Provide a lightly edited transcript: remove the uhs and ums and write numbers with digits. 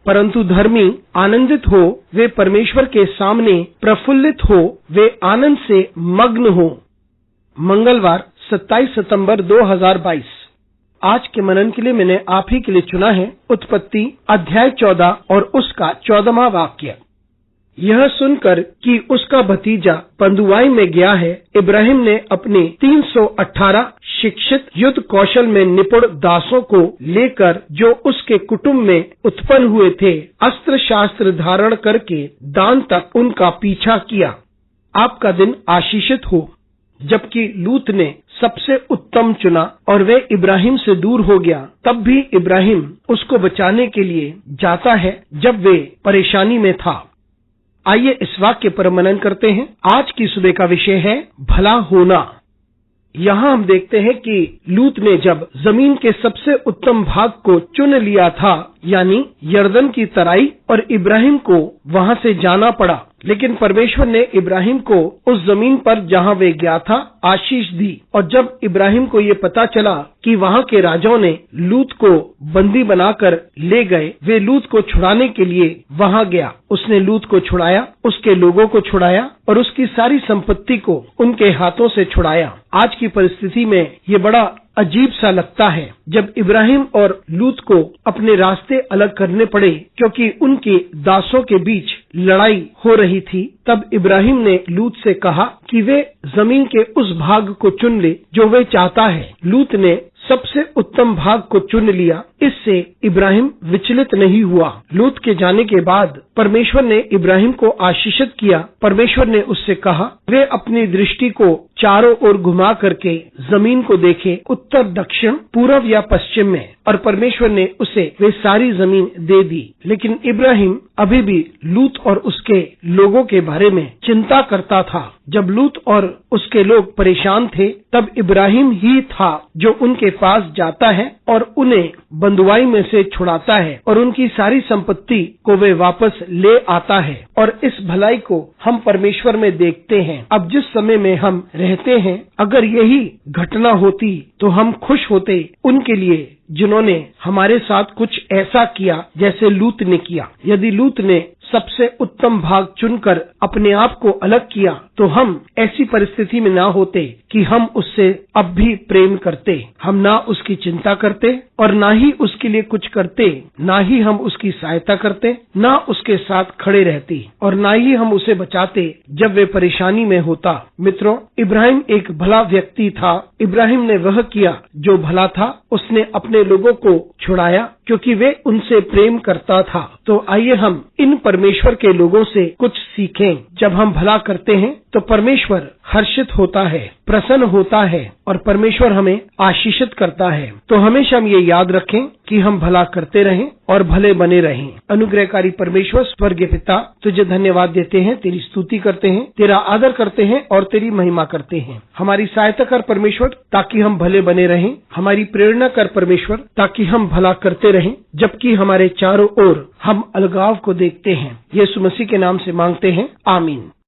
परंतु धर्मी आनंदित हो, वे परमेश्वर के सामने प्रफुल्लित हो, वे आनंद से मग्न हो। मंगलवार 27 सितंबर 2022। आज के मनन के लिए मैंने आप ही के लिए चुना है उत्पत्ति अध्याय 14 और उसका 14वां वाक्य। यह सुनकर कि उसका भतीजा पंदुआई में गया है, इब्राहिम ने अपने 318 शिक्षित युद्ध कौशल में निपुण दासों को लेकर, जो उसके कुटुंब में उत्पन्न हुए थे, अस्त्र शस्त्र धारण करके दान तक उनका पीछा किया। आपका दिन आशीषित हो। जबकि लूत ने सबसे उत्तम चुना और वे इब्राहिम से दूर हो गया, तब भी इब्राहिम उसको बचाने के लिए जाता है जब वे परेशानी में था। आइए इस वाक्य पर मनन करते हैं। आज की सुबह का विषय है भला होना। यहाँ हम देखते हैं कि लूत ने जब जमीन के सबसे उत्तम भाग को चुन लिया था, यानी यर्दन की तराई, और इब्राहिम को वहां से जाना पड़ा, लेकिन परमेश्वर ने इब्राहिम को उस जमीन पर जहां वे गया था आशीष दी। और जब इब्राहिम को ये पता चला कि वहां के राजाओं ने लूत को बंदी बनाकर ले गए, वे लूत को छुड़ाने के लिए वहां गया। उसने लूत को छुड़ाया, उसके लोगों को छुड़ाया और उसकी सारी संपत्ति को उनके हाथों से छुड़ाया। आज की परिस्थिति में ये बड़ा अजीब सा लगता है जब इब्राहिम और लूत को अपने रास्ते अलग करने पड़े, क्योंकि उनके दासों के बीच लड़ाई हो रही थी। तब इब्राहिम ने लूत से कहा कि वे जमीन के उस भाग को चुन ले जो वे चाहता है। लूत ने सबसे उत्तम भाग को चुन लिया। इससे इब्राहिम विचलित नहीं हुआ। लूत के जाने के बाद परमेश्वर ने इब्राहिम को आशीषित किया। परमेश्वर ने उससे कहा वे अपनी दृष्टि को चारों ओर घुमा करके जमीन को देखे, उत्तर, दक्षिण, पूर्व या पश्चिम में, और परमेश्वर ने उसे वे सारी जमीन दे दी। लेकिन इब्राहिम अभी भी लूत और उसके लोगों के बारे में चिंता करता था। जब लूत और उसके लोग परेशान थे, तब इब्राहिम ही था जो उनके पास जाता है और उन्हें बंदुआई में से छुड़ाता है और उनकी सारी संपत्ति को वे वापस ले आता है। और इस भलाई को हम परमेश्वर में देखते हैं। अब जिस समय में हम रहते हैं, अगर यही घटना होती तो हम खुश होते उनके लिए जिन्होंने हमारे साथ कुछ ऐसा किया जैसे लूत ने किया। यदि लूत ने सबसे उत्तम भाग चुनकर अपने आप को अलग किया, तो हम ऐसी परिस्थिति में ना होते कि हम उससे अब भी प्रेम करते, हम ना उसकी चिंता करते और ना ही उसके लिए कुछ करते, ना ही हम उसकी सहायता करते, ना उसके साथ खड़े रहते और ना ही हम उसे बचाते जब वे परेशानी में होता। मित्रों, इब्राहिम एक भला व्यक्ति था। इब्राहिम ने वह किया जो भला था। उसने अपने लोगों को छुड़ाया क्योंकि वे उनसे प्रेम करता था। तो आइए हम इन परमेश्वर के लोगों से कुछ सीखें। जब हम भला करते हैं तो परमेश्वर हर्षित होता है, प्रसन्न होता है और परमेश्वर हमें आशीषित करता है। तो हमेशा हम ये याद रखें कि हम भला करते रहें और भले बने रहें। अनुग्रहकारी परमेश्वर स्वर्गीय पिता, तुझे धन्यवाद देते हैं, तेरी स्तुति करते हैं, तेरा आदर करते हैं और तेरी महिमा करते हैं। हमारी सहायता कर परमेश्वर, ताकि हम भले बने रहें। हमारी प्रेरणा कर परमेश्वर, ताकि हम भला करते रहें, जबकि हमारे चारों ओर हम अलगाव को देखते हैं। यीशु मसीह के नाम से मांगते हैं, आमीन।